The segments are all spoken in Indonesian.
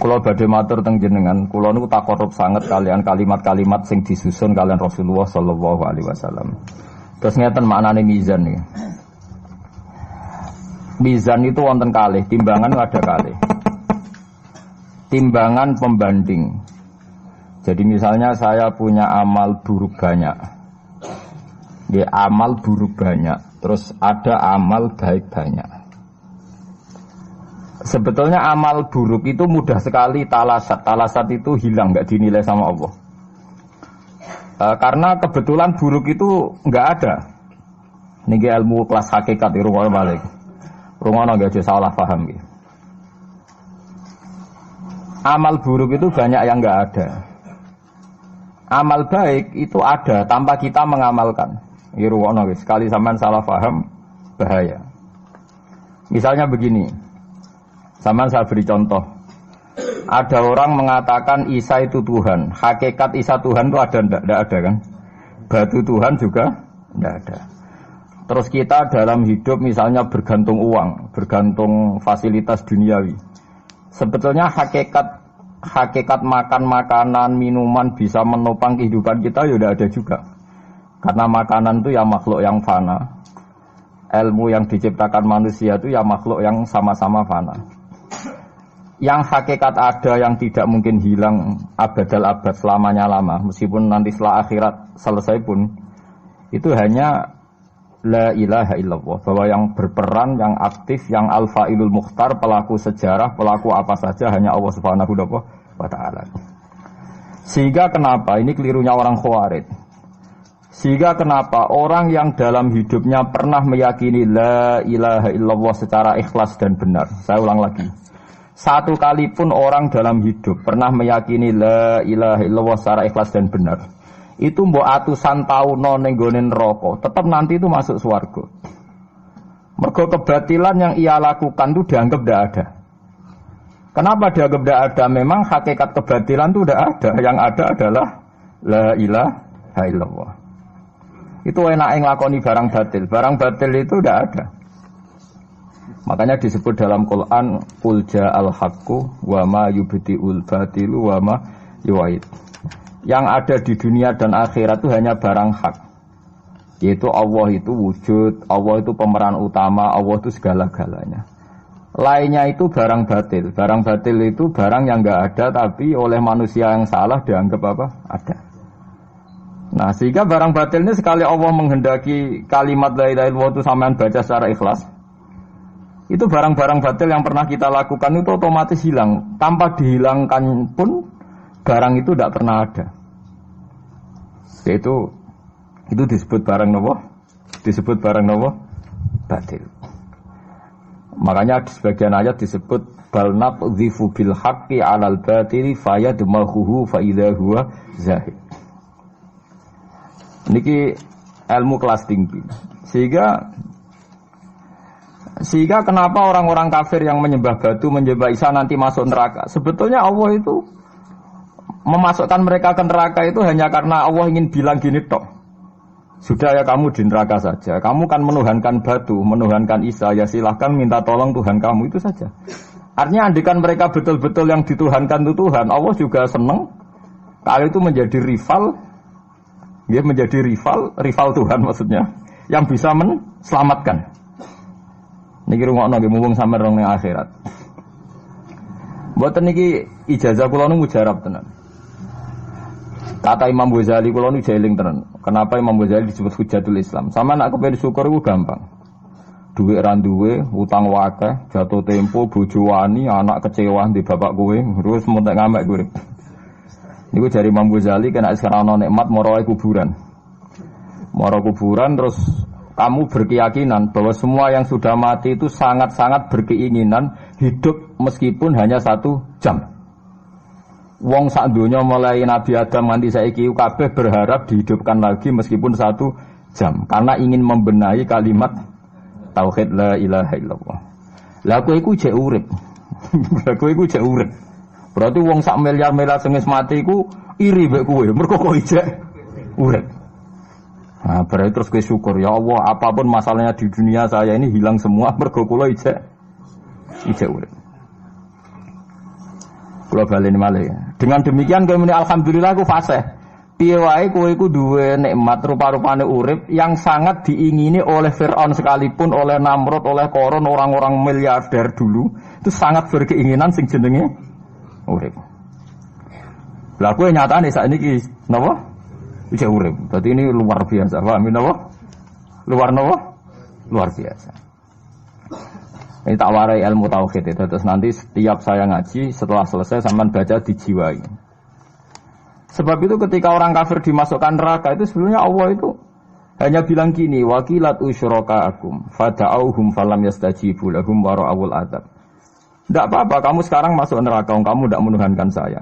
Kula badhe matur teng jenengan, kula niku takorup sanget kalian kalimat-kalimat sing disusun kalian Rasulullah sallallahu alaihi wasallam. Terus ngeten maknane mizan niki. Mizan itu wonten kalih, timbangan ada kalih. Timbangan pembanding. Jadi misalnya saya punya amal buruk banyak. Ya, amal buruk banyak, terus ada amal baik banyak. Sebetulnya amal buruk itu mudah sekali talasat. Talasat itu hilang, nggak dinilai sama Allah. Karena kebetulan buruk itu nggak ada. Niki ilmu kelas hakikat di rumah balik. Rumah nggak ada salah paham gitu. Amal buruk itu banyak yang nggak ada. Amal baik itu ada tanpa kita mengamalkan. Irwono sekali sampean salah paham bahaya. Misalnya begini, sampean saya beri contoh. Ada orang mengatakan Isa itu Tuhan. Hakikat Isa Tuhan itu ada enggak ada kan? Batu Tuhan juga enggak ada. Terus kita dalam hidup misalnya bergantung uang, bergantung fasilitas duniawi. Sebetulnya hakikat makan makanan, minuman bisa menopang kehidupan kita ya udah ada juga. Karena makanan itu ya makhluk yang fana. Ilmu yang diciptakan manusia itu ya makhluk yang sama-sama fana. Yang hakikat ada yang tidak mungkin hilang abadal abad selamanya lama. Meskipun nanti setelah akhirat selesai pun. Itu hanya la ilaha illallah. Bahwa yang berperan, yang aktif, yang al-fa'ilul mukhtar, pelaku sejarah, pelaku apa saja hanya Allah subhanahu wa ta'ala. Sehingga kenapa, ini kelirunya orang Khawarij. Sehingga kenapa orang yang dalam hidupnya pernah meyakini la ilaha illallah secara ikhlas dan benar. Saya ulang lagi. Satu kali pun orang dalam hidup pernah meyakini la ilaha illallah secara ikhlas dan benar. Itu mbok atusan taun ning gone neraka, tetap nanti itu masuk swarga. Mergo kebatilan yang ia lakukan itu dianggap tidak ada. Kenapa dianggap tidak ada? Memang hakikat kebatilan itu tidak ada. Yang ada adalah la ilaha illallah. Itu enak nglakoni barang batil. Barang batil itu tidak ada. Makanya disebut dalam Quran qul ja'al haqqu wa ma yubti'ul batilu wa ma yu'id. Yang ada di dunia dan akhirat itu hanya barang hak. Yaitu Allah itu wujud, Allah itu pemeran utama, Allah itu segala-galanya. Lainnya itu barang batil. Barang batil itu barang yang enggak ada tapi oleh manusia yang salah dianggap apa? Ada. Nah, sehingga barang batil ini sekali Allah menghendaki kalimat la ilaha illallah itu sampean baca secara ikhlas. Itu barang-barang batil yang pernah kita lakukan itu otomatis hilang. Tanpa dihilangkan pun barang itu tidak pernah ada. Yaitu itu disebut barang nopo? Disebut barang nopo? Batil. Makanya di sebagian ayat disebut bal naqdhifu bil haqqi 'alal batili fayadmaghuhu fa idza huwa zahid. Niki ilmu kelas tinggi. Sehingga kenapa orang-orang kafir yang menyembah batu, menyembah Isa nanti masuk neraka? Sebetulnya Allah itu memasukkan mereka ke neraka itu hanya karena Allah ingin bilang gini tok. Sudah ya kamu di neraka saja. Kamu kan menuhankan batu, menuhankan Isa, ya silahkan minta tolong Tuhan kamu, itu saja. Artinya andikan mereka betul-betul yang dituhankan itu Tuhan, Allah juga senang. Kalau itu menjadi rival, dia menjadi rival Tuhan maksudnya, yang bisa menselamatkan. Niki rungokno nggih mumpung sampeyan rong ning akhirat. Mboten niki ijazah kula nu mujarab tenan. Kata Imam Ghazali kula nu jeling tenan. Kenapa Imam Ghazali disebut Hujatul Islam? Sama nak kepen syukur iku gampang. Duit ra duwe, utang wakeh, jatuh tempo, bojo wani, anak kecewa di bapak kowe, terus mentek ngamek kowe. Niku jari Imam Ghazali kena sekarang ana nikmat moro kuburan. Moro kuburan terus kamu berkeyakinan bahwa semua yang sudah mati itu sangat-sangat berkeinginan hidup meskipun hanya 1 jam. Wong sak donya mulai Nabi Adam nganti saiki kabeh berharap dihidupkan lagi meskipun 1 jam karena ingin membenahi kalimat tauhid la ilaha illallah. Lah kowe iku jek urip. Lah kowe iku jek urip. Berarti wong sak miliar-miliar sing wis mati iku iri mbek kowe mergo kowe jek urip. Nah, berarti terus gue syukur ya Allah, apapun masalahnya di dunia saya ini hilang semua mergo kula ijek urip. Kula baleni malih. Dengan demikian kowe muni alhamdulillah aku fasih. Piye wae kowe iku duwe nikmat rupa-rupane urip yang sangat diingini oleh Firaun sekalipun, oleh Namrud, oleh Qarun, orang-orang miliarder dulu, itu sangat berkeinginan sing jenenge urip. Lah kowe nyatane sakniki napa? Iki urip. Dadi ini luar biasa. Paham napa? Luar biasa. Ini tak warai ilmu tauhid itu. Terus nanti setiap saya ngaji setelah selesai sampean baca dijiwai. Sebab itu ketika orang kafir dimasukkan neraka itu sebenarnya Allah itu hanya bilang gini, wakilat usyrakaakum fada'auhum falam yastajibu lahum wa ra'awul adzab. Tidak apa-apa, kamu sekarang masuk neraka, kamu tidak menuhankan saya.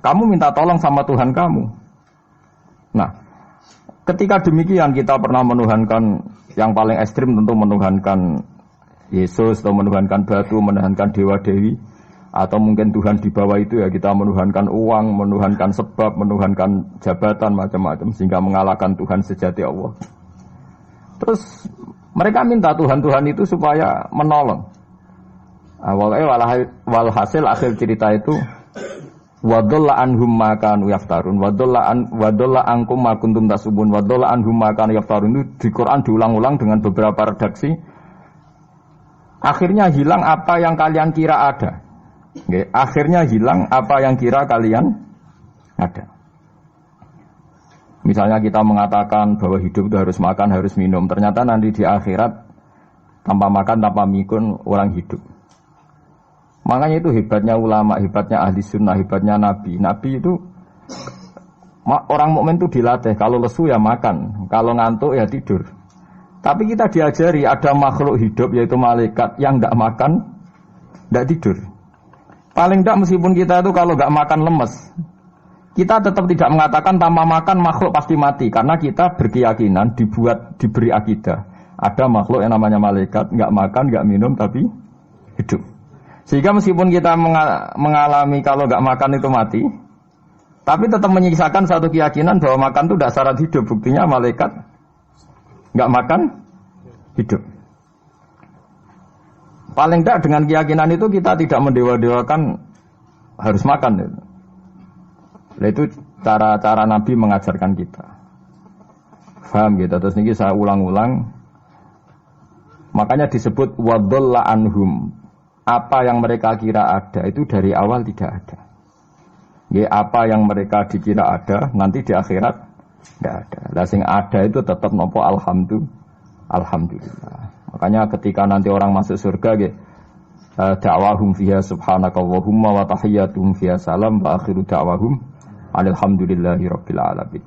Kamu minta tolong sama Tuhan kamu. Nah, ketika demikian kita pernah menuhankan yang paling ekstrim tentu menuhankan Yesus atau menuhankan batu, menuhankan dewa-dewi. Atau mungkin Tuhan di bawah itu ya kita menuhankan uang, menuhankan sebab, menuhankan jabatan, macam-macam. Sehingga mengalahkan Tuhan sejati Allah. Terus mereka minta Tuhan-Tuhan itu supaya menolong. Walhasil akhir cerita itu wadolla anhum ma kanu yaftarun wadolla ankum ma kuntum tasubun wadolla anhum ma kanu yaftarun. Itu di Quran diulang-ulang dengan beberapa redaksi. Akhirnya hilang apa yang kalian kira ada. Akhirnya hilang apa yang kira kalian ada. Misalnya kita mengatakan bahwa hidup itu harus makan, harus minum. Ternyata nanti di akhirat tanpa makan, tanpa mikun orang hidup. Makanya itu hebatnya ulama, hebatnya ahli sunnah, hebatnya nabi. Nabi itu orang mukmin itu dilatih. Kalau lesu ya makan, kalau ngantuk ya tidur. Tapi kita diajari ada makhluk hidup yaitu malaikat yang tidak makan, tidak tidur. Paling tidak meskipun kita itu kalau nggak makan lemes, kita tetap tidak mengatakan tanpa makan makhluk pasti mati. Karena kita berkeyakinan diberi akidah. Ada makhluk yang namanya malaikat, nggak makan, nggak minum, tapi hidup. Sehingga meskipun kita mengalami kalau nggak makan itu mati, tapi tetap menyisakan satu keyakinan bahwa makan itu tidak syarat hidup. Buktinya malaikat nggak makan, hidup. Paling tidak dengan keyakinan itu kita tidak mendewa-dewakan harus makan. Nah, itu cara-cara Nabi mengajarkan kita. Paham gitu. Terus ini saya ulang-ulang. Makanya disebut wadolla anhum. Apa yang mereka kira ada itu dari awal tidak ada. Ya, apa yang mereka dikira ada nanti di akhirat tidak ada. Lah sing ada itu tetap nopo alhamdulillah. Makanya ketika nanti orang masuk surga da'wahum fiha subhanakallahumma wa tahiyyatuhum fiha salam wa akhiru da'wahum alhamdulillahi rabbil alamin.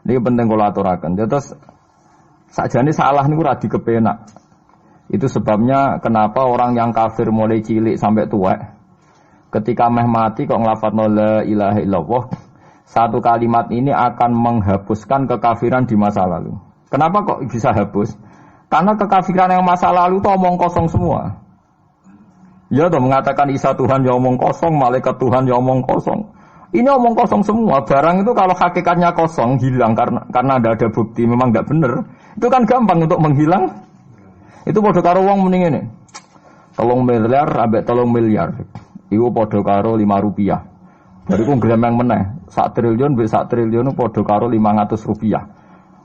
Ini penting kula aturaken. Terus sakjane salah niku ora dikepenak. Itu sebabnya kenapa orang yang kafir mulai cilik sampai tua ketika meh mati kok nglafadzna la ilaha illallah, satu kalimat ini akan menghapuskan kekafiran di masa lalu. Kenapa kok bisa hapus? Karena kekafiran yang masa lalu itu omong kosong semua. Ya toh mengatakan Isa Tuhan ya omong kosong, malaikat Tuhan ya omong kosong. Ini omong kosong semua. Barang itu kalau hakikatnya kosong hilang karena tidak ada bukti memang tidak benar. Itu kan gampang untuk menghilang. Itu padha karo wong mending ini. 3 miliar ambek 3 miliar. Iku padha karo 5 rupiah. Bariku gremeng meneh. 1 triliun mbek 1 triliun padha karo 500 rupiah.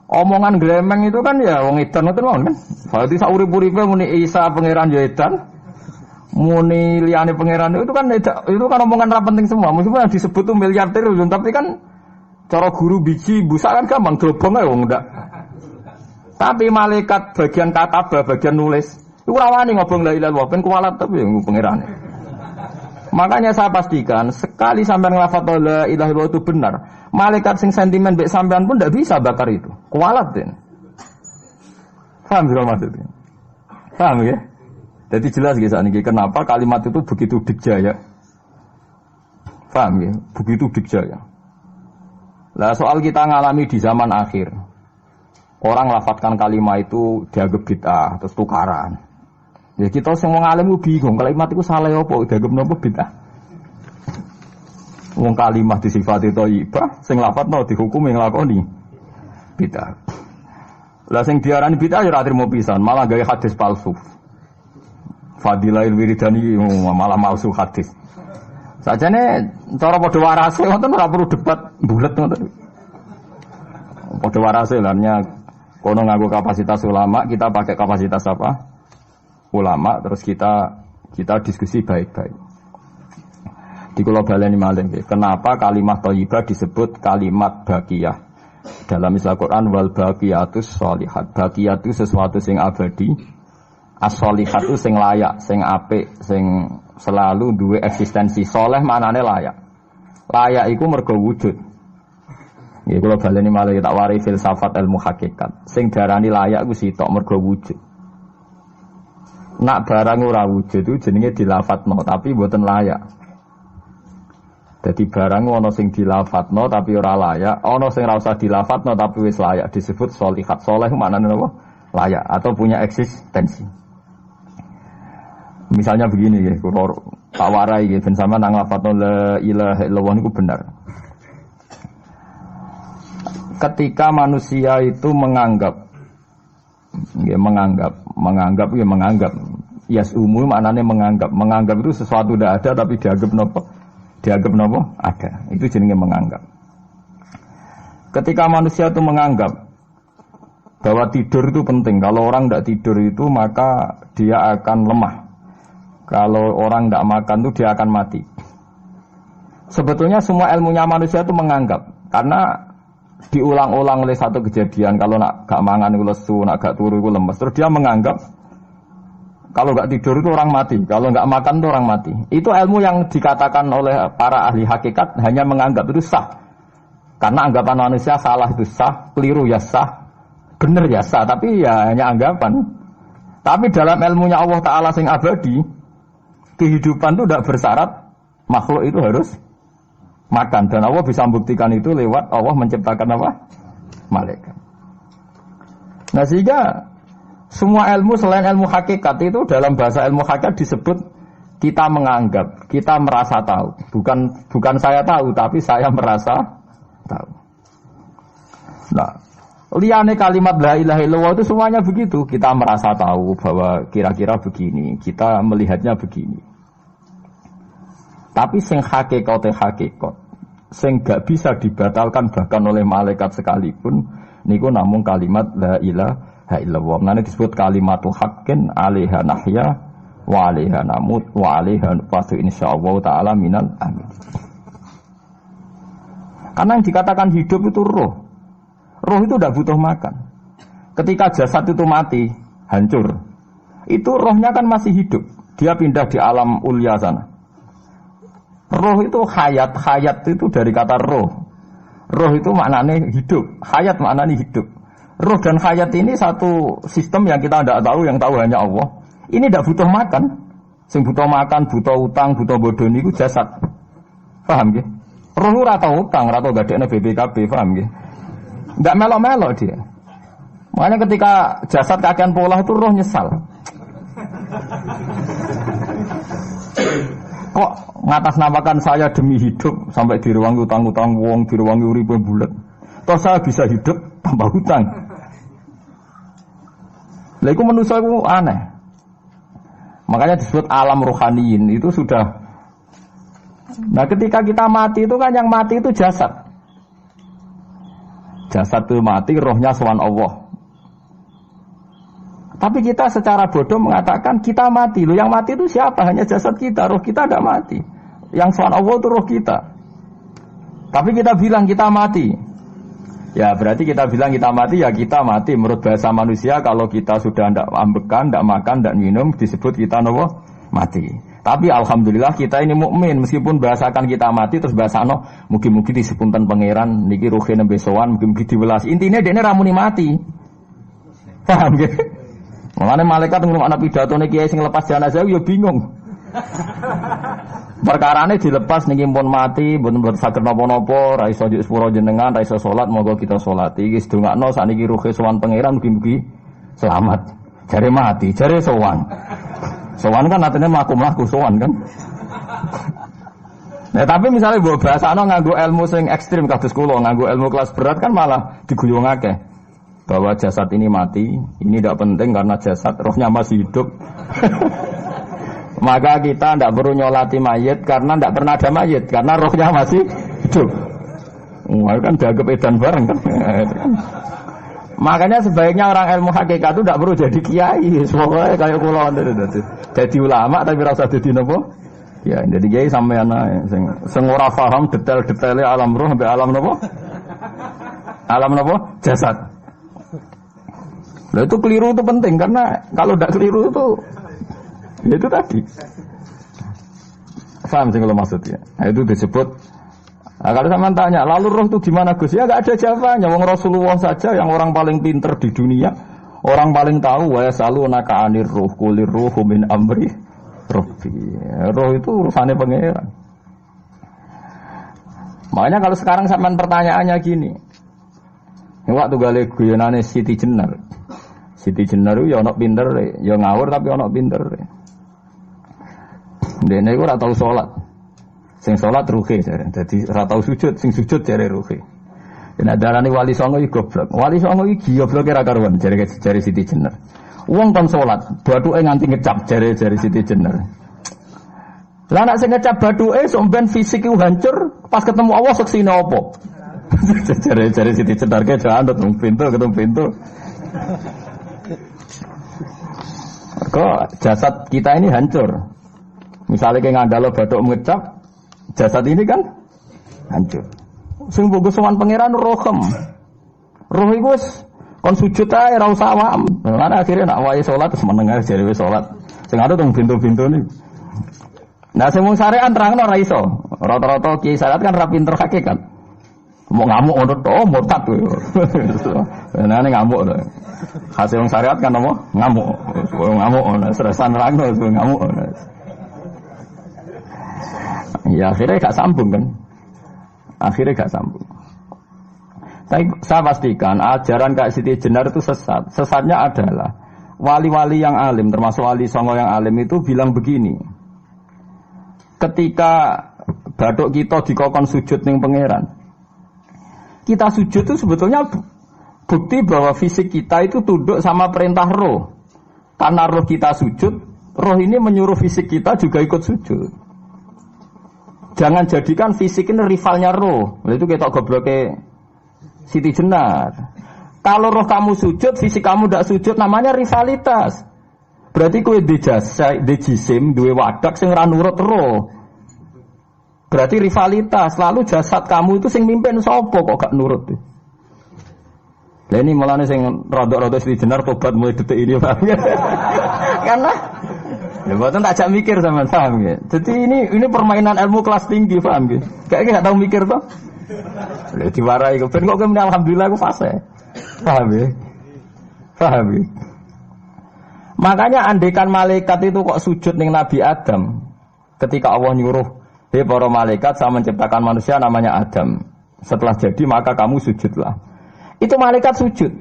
Omongan gremeng itu kan ya wong edan ngoten mawon kan. Berarti sak urip-uripe muni Isa pangeran ya edan. Muni liyane pangeran itu kan omongan ra penting semua. Meskipun yang disebut tuh miliar triliun tapi kan cara guru biji busak kan gampang globong ae wong ndak. Tapi malaikat bagian katabah, bagian nulis, iku ora wani ngobong la ilaha illallah ben kuwalat tapi ya pangeran. Makanya saya pastikan sekali sampean nglafadz la ilaha illallah itu benar, malaikat sing sentimen mbek sampean pun ndak bisa bakar itu. Kualat den. Paham juga maksudnya? Paham ya? Jadi jelas guys niki kenapa kalimat itu begitu dikjaya. Paham ya? Begitu dikjaya. Lah soal kita ngalami di zaman akhir. Orang lafadzkan kalimat itu dianggap bid'ah terus tukaran. Ya kita semua ngalim bingung kalimat itu salah apa dianggap napa bid'ah. Wong kalimat disifati thayyibah sing lafadzno dihukumi nglakoni bid'ah. Lah sing diarani bid'ah ya ora trimo pisan, malah gawe hadis palsu. Fadilail wiridani malah palsu hadis. Sajane cara padha warase wonten ora perlu debat bulet ngoten. Padha warase lannya kono nganggo kapasitas ulama, kita pakai kapasitas apa? Ulama, terus kita diskusi baik-baik. Di kula baleni malih nggih, kenapa kalimat thayyibah disebut kalimat baqiyah? Dalam istilah Quran wal baqiyatus sholihat. Baqiyah itu sesuatu sing abadi. As-sholihat itu sing layak, sing apik, sing selalu duwe eksistensi. Soleh maknane layak. Layak iku mergo wujud. Nggih kula baleni malih tak wari filsafat ilmu hakikat. Sing darani layak iku sitok mergo wujud. Nak barang ora wujud itu jenenge dilafatno tapi mboten layak. Jadi barang ana sing dilafatno tapi ora layak, ana sing ora usah dilafatno tapi wis layak disebut sholihat. Saleh maknane apa? Layak atau punya eksistensi. Misalnya begini ya, kula tak warai nggih ben sampean nang lafatno la ilaha illallah niku benar. Ketika manusia itu menganggap yasumu maknane menganggap itu sesuatu tidak ada tapi dianggap nopo ada, itu jenenge menganggap. Ketika manusia itu menganggap bahwa tidur itu penting, kalau orang tidak tidur itu maka dia akan lemah, kalau orang tidak makan itu dia akan mati. Sebetulnya semua ilmunya manusia itu menganggap, karena diulang-ulang oleh satu kejadian. Kalau nak gak mangan itu lesu, nak gak turu itu lemes. Terus dia menganggap kalau gak tidur itu orang mati, kalau gak makan itu orang mati. Itu ilmu yang dikatakan oleh para ahli hakikat hanya menganggap itu sah. Karena anggapan manusia salah itu sah, keliru ya sah, benar ya sah, tapi ya hanya anggapan. Tapi dalam ilmunya Allah Ta'ala sing abadi, kehidupan itu tidak bersyarat makhluk itu harus makan, dan Allah bisa membuktikan itu lewat Allah menciptakan apa? Malaikat. Nah sehingga semua ilmu selain ilmu hakikat itu dalam bahasa ilmu hakikat disebut kita menganggap, kita merasa tahu. Bukan saya tahu, tapi saya merasa tahu. Nah, liane kalimat la ilaha illallah itu semuanya begitu. Kita merasa tahu bahwa kira-kira begini, kita melihatnya begini. Tapi sing hakikat, sing gak bisa dibatalkan bahkan oleh malaikat sekalipun, niku namung kalimat la ilaha illallah. Nanti disebut kalimatul haqqin 'alaiha nahya wa 'alaiha namut wa 'alaiha nufatu insyaallah taala minal amin. Karena yang dikatakan hidup itu roh. Roh itu tidak butuh makan. Ketika jasad itu mati, hancur, itu rohnya kan masih hidup. Dia pindah di alam ulya sana. Roh itu hayat itu dari kata roh. Roh itu maknanya hidup, hayat maknanya hidup. Roh dan hayat ini satu sistem yang kita tidak tahu, yang tahu hanya Allah. Ini tidak butuh makan. Sing butuh makan, butuh utang, butuh bodoh niku jasad. Paham nggih? Roh ora tau utang, ora tau gadekne BPKB, paham nggih? Enggak melok-melok dia. Makanya ketika jasad kakean pola itu roh nyesal. Kok ngatasnamakan saya demi hidup sampai direwangi utang-utang wong, direwangi uripe bulet. Toh saya bisa hidup tanpa hutang. Lah iku manusa iku aneh. Makanya disebut alam rohaniin itu sudah. Nah, ketika kita mati itu kan yang mati itu jasad. Jasad itu mati, rohnya sowan Allah. Tapi kita secara bodoh mengatakan kita mati. Loh, yang mati itu siapa? Hanya jasad kita, roh kita tidak mati. Yang sowan Allah itu roh kita. Tapi kita bilang kita mati. Ya berarti kita bilang kita mati, ya kita mati. Menurut bahasa manusia, kalau kita sudah tidak ambekan, tidak makan, tidak minum, disebut kita nopo mati. Tapi alhamdulillah kita ini mukmin, meskipun bahasakan kita mati terus bahasano mugi-mugi disepunten pangeran niki ruhe nembe sowan, mugi-mugi diwelas. Intine dekne ramuni mati. Paham nggih? Mulane malaikat ngrungokno pidatone kiai sing lepas jenazah ya bingung. Perkarane dilepas niki pun mati, mboten saged napa-napa, ra iso njuk sepuro jenengan, ra iso salat, monggo kita salati. Iki sedongakno sakniki ruhe sowan pangeran mugi-mugi selamat. Jare mati, jare sowan. Sowan kan artinya mlaku-mlaku sowan kan. Nah, tapi misalnya mbok bahasano nganggo ilmu sing ekstrim kados kula, nganggo ilmu kelas berat kan malah diguyungake. Bahwa jasad ini mati, ini tidak penting karena jasad rohnya masih hidup. Maka kita tidak perlu nyolati mayit karena tidak pernah ada mayit, karena rohnya masih hidup. Wah, kan dianggap edan bareng kan. Makanya sebaiknya orang ilmu hakikat itu tidak perlu jadi kiai, pokoknya kayak kula jadi ulama tapi rasa jadi nopo. Ya, jadi kiai sampai anak sing ora paham detail-detailnya alam roh sampai alam nopo? Alam nopo? Jasad. Nah, itu keliru itu penting karena kalau tidak keliru itu tadi. Paham sih kalau maksudnya. Nah, itu disebut. Nah, kalau sama tanya, lalu roh itu gimana Gus? Ya nggak ada jawabannya. Wong Rasulullah saja yang orang paling pinter di dunia, orang paling tahu wa yasalunaka anir ruh kulir ruhu min amri rabbi. Roh itu urusannya pangeran. Makanya kalau sekarang sampean pertanyaannya gini. Waktu gale guyonane Siti Jenar. Siti Jenar ya ana pinter, ya ngawur tapi ana pinter. Dene iku ora tau salat. Sing salat ruhe jare. Dadi ora tau sujud, sing sujud jare ruhe. Yen darani wali songo iki goblok. Wali songo iki gobloke ra karuan jare Siti Jenar. Wong kon salat, bathuke nganti ngecap jare Siti Jenar. Lah nek sing ngecap bathuke sok ben fisik iku hancur, pas ketemu Allah seksine apa? Jare Siti Jenar ke jangan ketemu pintu. Kok jasad kita ini hancur. Misalnya kayak ngandalo batuk ngecap, jasad ini kan hancur. Sing mbok sowan pangeran rohem. Roh iku wis kon sujud ae ora usah awam. Lah akhire nak wae salat terus meneng ae jare wis salat. Sing ada teng pintu-pintu niku. Nah sing mung syariat terangno ora iso. Rata-rata kiai syariat kan ra pinter hakikat. Mau ngamuk ngono to murtad kowe. Nah ngamuk to. Hasil wong syariat kan apa? Ngamuk. Ngamuk ana stresan rangno ngamuk. Ya akhirnya gak sambung kan. Saya pastikan ajaran Kak Siti Jenar itu sesat. Sesatnya adalah wali-wali yang alim, termasuk wali songo yang alim itu bilang begini. Ketika bathuk kita dikokon sujud ning pangeran, kita sujud itu sebetulnya bukti bahwa fisik kita itu tunduk sama perintah roh. Karena roh kita sujud, roh ini menyuruh fisik kita juga ikut sujud. Jangan jadikan fisik ini rivalnya roh. Itu kita gobloknya Siti Jenar. Kalau roh kamu sujud, fisik kamu tidak sujud, namanya rivalitas. Berarti kowe di jisim, duwe wadak sing ra nurut roh. Berarti rivalitas. Lalu jasad kamu itu sing mimpin sapa kok gak nurut. Lah ini malah sing rada-rada Siti Jenar tobat mulai detik ini Pak. Karena ya buatan tak ajak mikir sama paham ya. Jadi ini permainan ilmu kelas tinggi paham ya. Kayaknya nggak tahu mikir toh. Lah diwarai kok ben kok alhamdulillah aku fase. Paham ya? Paham ya? Makanya andekan malaikat itu kok sujud ning Nabi Adam ketika Allah nyuruh, "Hei para malaikat, saya menciptakan manusia namanya Adam. Setelah jadi maka kamu sujudlah." Itu malaikat sujud.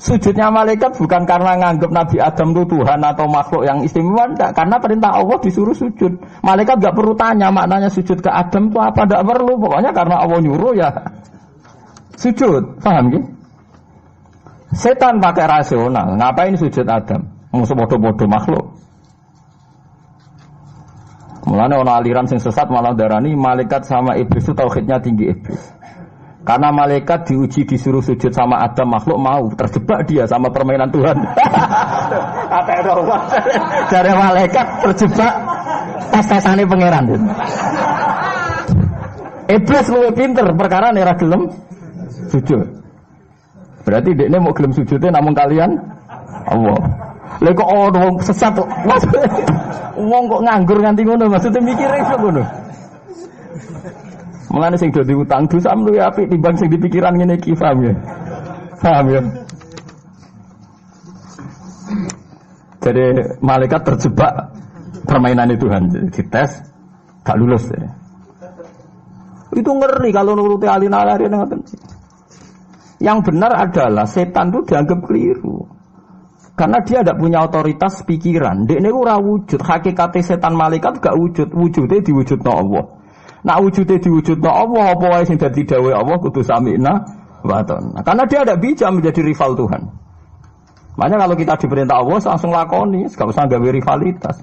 Sujudnya malaikat bukan karena nganggap Nabi Adam itu Tuhan atau makhluk yang istimewa, enggak. Karena perintah Allah disuruh sujud. Malaikat enggak perlu tanya maknanya sujud ke Adam itu apa, enggak perlu. Pokoknya karena Allah nyuruh ya sujud. Paham gitu? Setan pakai rasional. Ngapain sujud Adam? Musuh bodoh-bodoh makhluk. Mulanya orang aliran sing sesat malah darani malaikat sama iblis itu tauhidnya tinggi iblis. Karena malaikat diuji disuruh sujud sama Adam, makhluk mau terjebak dia sama permainan Tuhan. Kata Allah, dari malaikat terjebak tes-tesane pangeran. Iblis luwih pinter perkara nek gelem sujud. Berarti dekne mau gelem sujudnya namun kalian Allah. Lha kok wong sesat kok. Wong kok nganggur nganti ngono maksudnya mikire iso ngono. Mulane sing dadi utang dosa luwih apik timbang sing dipikiran ngene iki, paham ya? Paham ya? Jadi malaikat terjebak permainan Tuhan, dites gak lulus ya. Itu ngeri kalau nuruti alin-alin ngoten. Yang benar adalah setan itu dianggap keliru. Karena dia tidak punya otoritas pikiran. Dekne ora wujud, hakikate setan malaikat gak wujud, wujudnya diwujudno Allah. Nak wujudnya diwujudno Allah, apa wae sing dadi dawuh Allah kudu sami'na wa ata'na. Karena dia tidak bisa menjadi rival Tuhan. Makanya kalau kita diperintah Allah langsung lakoni, gak usah gawe rivalitas.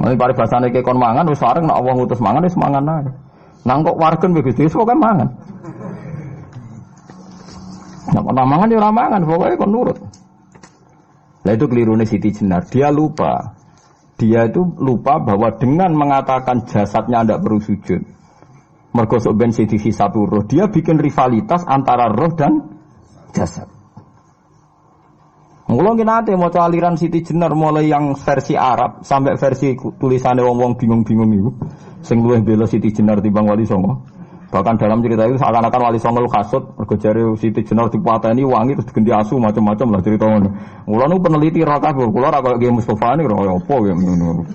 Mulai paribasane ke kon mangan wis sareng nek Allah ngutus mangan wis mangan ae. Nang kok wargen wis Gusti kok mangan. Nek ora mangan ya ora mangan, pokoke kon nurut. Lah itu kelirune Siti Jenar. Dia itu lupa bahwa dengan mengatakan jasadnya tidak perlu sujud. Mergo sok ben sing dihisab roh, dia bikin rivalitas antara roh dan jasad. Mula ki nate maca aliran Siti Jenar mulai yang versi Arab sampai versi tulisane wong-wong bingung-bingung iku. Sing luwih bela Siti Jenar timbang Wali Songo. Bahkan dalam cerita itu seakan-akan Wali Songo lu kasut mergo jare Siti Jenar dipateni wangi terus diganti asu macam-macam lah cerita ngono. Mula nu peneliti ra kabeh, kula ra koyo Ki Mustofa ni ora apa ya ngono.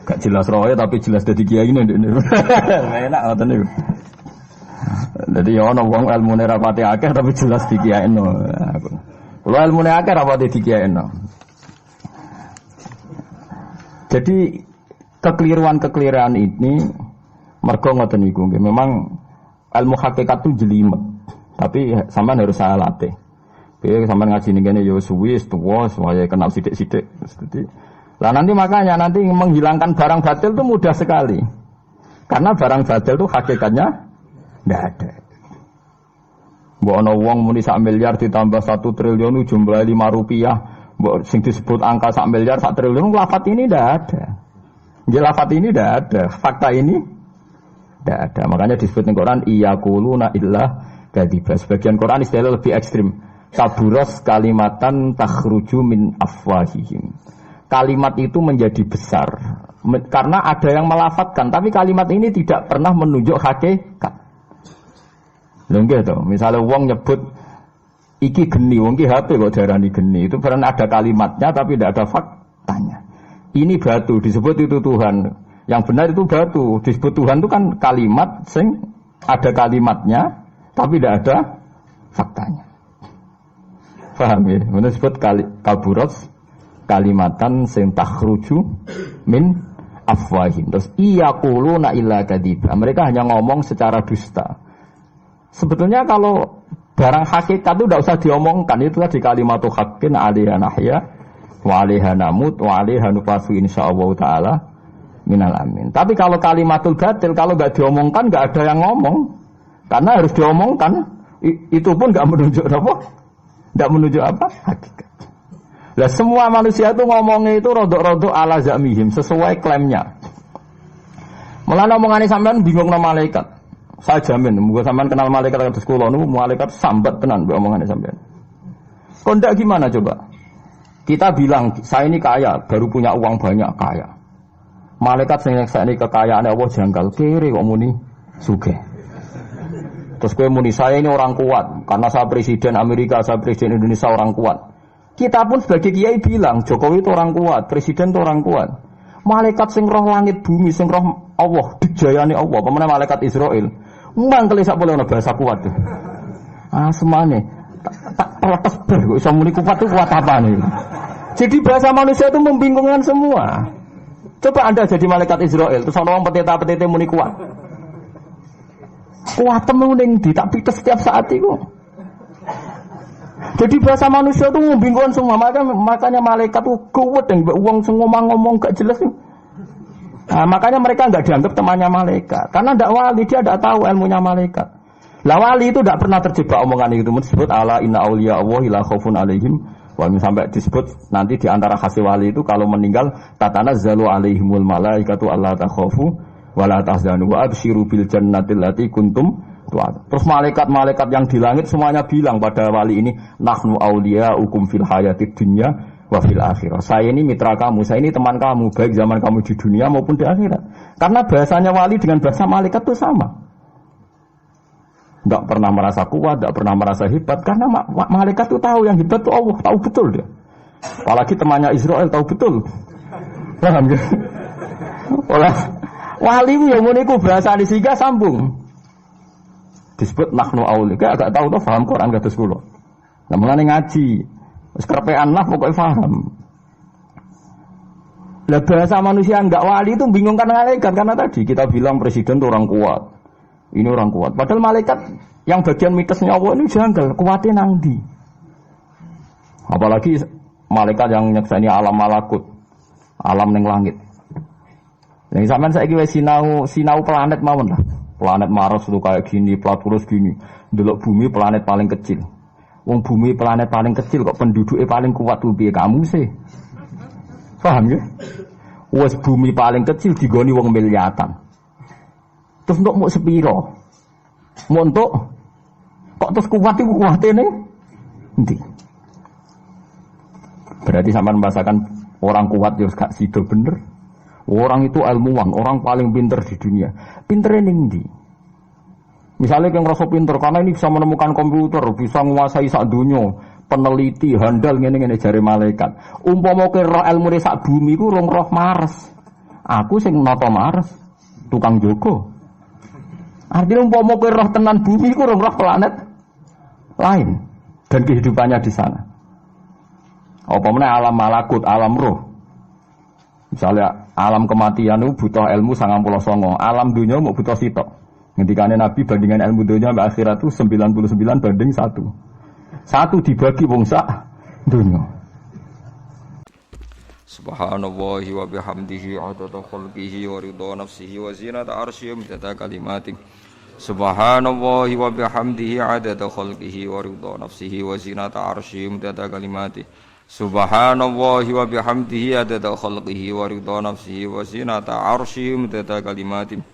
Gak jelas roe tapi jelas dadi kiai ini. Enak ngoten niku. Dadi ya ana wong ilmune ra pati akeh tapi jelas dikiyaino. Kulo ilmune akeh ra pati dikiyaino. Jadi kekeliruan-kekeliruan ini mergo ngoten niku nggih. Memang ilmu hakikat itu jelimet. Tapi sampean harus saya latih. Piye sampean ngaji ning kene ya suwi tuwa supaya kenal sithik-sithik. Lah nanti makanya menghilangkan barang batil itu mudah sekali. Karena barang batil itu hakikatnya tidak ada. Mbok ana wong muni sak miliar ditambah 1 triliun jumlah 5 rupiah, mbok sing disebut angka sak miliar sak triliun lafaz ini tidak ada. Nggih lafaz ini tidak ada, fakta ini tidak ada. Makanya disebut ning Quran iyaquluna illa kadzib. Sebagian Quran istilah lebih ekstrim. Kaburos kalimatan takhruju min afwahihim. Kalimat itu menjadi besar karena ada yang melafatkan, tapi kalimat ini tidak pernah menunjuk hakikat. Lho nggih to, misale wong nyebut iki geni, wong ki HP kok darani geni, itu pernah ada kalimatnya tapi tidak ada faktanya. Ini batu disebut itu Tuhan. Yang benar itu batu, disebut Tuhan itu kan kalimat sing ada kalimatnya tapi tidak ada faktanya. Paham ya? Ini disebut kaburos kalimatan sing takhruju min afwahim. Terus iyaquluna illa kadzib. Mereka hanya ngomong secara dusta. Sebetulnya kalau barang hakikat itu tidak usah diomongkan, itu tadi kalimatu haqqin 'alaiha nahya wa 'alaiha namut wa 'alaiha nufasu insyaallah taala minal amin. Tapi kalau kalimatul batil kalau enggak diomongkan enggak ada yang ngomong. Karena harus diomongkan, itu pun enggak menunjuk apa? Enggak menunjuk apa? Hakikat. Lah semua manusia itu ngomongnya itu rodok-rodok ala zamihim sesuai klaimnya. Mulane omongane sampean bingung nama malaikat. Saya jamin, muga sampean kenal malaikat kados kula niku malaikat sambat tenan mbek omongane sampean. Kok ndak gimana coba? Kita bilang saya ini kaya, baru punya uang banyak kaya. Malaikat sing nyekseni kekayaane Allah janggal kere kok muni sugih. Terus kowe muni saya ini orang kuat karena saya presiden Amerika, saya presiden Indonesia orang kuat. Kita pun sebagai kiai bilang Jokowi itu orang kuat, presiden itu orang kuat. Malaikat sing roh langit bumi, sing roh Allah, dijayani Allah, pemene malaikat Israel. Mangkel sak boleh ana bahasa kuat tuh. Semane tak protes ber kok iso muni kuat itu kuat apa nih? Jadi bahasa manusia itu membingungkan semua. Coba Anda jadi malaikat Israel, terus ana wong peteta-petete muni kuat. Kuat temen ning ndi tak pites setiap saat itu. Jadi bahasa manusia itu membingungkan semua. Makanya malaikat itu kuat dan uang ngomong gak jelas. Nah, makanya mereka nggak dianggap temannya malaikat. Karena tidak wali, dia tidak tahu ilmunya malaikat. Lah wali itu tidak pernah terjebak omongan itu. Disebut ala inna auliya Allahi la khaufun alaihim. Sampai disebut nanti di antara khasih wali itu kalau meninggal tatanazzalu alaihimul malaikatu alla takhafu wa la tahzanu wa absyiru bil jannati allati kuntum. Terus malaikat-malaikat yang di langit semuanya bilang pada wali ini nahnu auliyaukum fil hayatid dunya wa fil akhirah. Saya ini mitra kamu, saya ini teman kamu baik zaman kamu di dunia maupun di akhirat. Karena bahasanya wali dengan bahasa malaikat itu sama. Enggak pernah merasa kuat, enggak pernah merasa hebat karena malaikat itu tahu yang hebat itu Allah, tahu betul dia. Apalagi temannya Israel tahu betul. Paham ya? Olah wali yang meniku bahasa disiga sambung. Disebut nahnu auli. Kayak agak tahu tuh paham Quran kados kula. Lah mulane ngaji. Wis kerepean lah pokoknya paham. Lah bahasa manusia enggak wali itu bingungkan malaikat karena tadi kita bilang presiden itu orang kuat. Ini orang kuat. Padahal malaikat yang bagian mitosnya Allah ini janggal, kuatnya nang ndi. Apalagi malaikat yang nyekseni alam malakut. alam ning langit. Yang sampean saiki wis sinau planet mawon lah. Planet Mars itu kayak gini, Platurus gini. Delok bumi planet paling kecil. Wong bumi planet paling kecil kok penduduknya paling kuat tuh piye kamu sih? Paham ya? Wes bumi paling kecil digoni wong miliatan. Terus untuk mau sepiro? Mau untuk kok terus kuat itu kuatnya nanti. Berarti sampean membahasakan orang kuat ya gak sido bener. Orang itu ilmuwan, orang paling pinter di dunia. Pinternya ning. Misalnya yang ngerasa pinter karena ini bisa menemukan komputer, bisa menguasai sak dunia, peneliti, handal ngene-ngene jare malaikat. Umpama ke roh ilmu sak bumi ku rong roh Mars. Aku sing nata Mars, tukang jogo. Artinya umpama ke roh tenan bumi ku rong roh planet lain dan kehidupannya di sana. Apa meneh alam malakut, alam roh. Misalnya alam kematian itu butuh ilmu 99, alam dunia mau butuh sitok. Ngendikane Nabi bandingan ilmu dunia sampai akhirat itu 99 banding 1. 1 dibagi wong sak dunia. Subhanallahi wa bihamdihi 'adada khalqihi wa ridha nafsihi wa zinata 'arsyihi wa midada kalimatihi. Subhanallahi wa bihamdihi 'adada khalqihi wa ridha nafsihi wa zinata 'arsyihi wa midada kalimatihi. Subhanallahi wa bihamdihi 'adada khalqihi wa ridha nafsihi wa zinata 'arsyihi wa midada kalimatihi.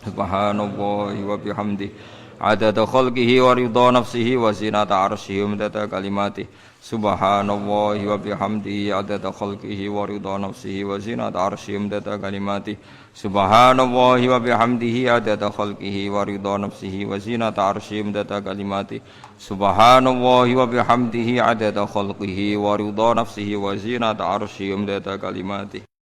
Subhanallahi wa bihamdihi 'adada khalqihi wa ridha nafsihi wa zinata 'arsyihi wa midada kalimatihi. Subhanallahi wa bihamdihi 'adada khalqihi wa ridha nafsihi wa zinata 'arsyihi wa midada kalimatihi. Subhanallahi wa bihamdihi 'adada khalqihi wa ridha nafsihi wa zinata 'arsyihi wa midada kalimatihi. Subhanallahi wa bihamdihi 'adada khalqihi wa ridha nafsihi wa zinata 'arsyihi wa midada kalimatihi.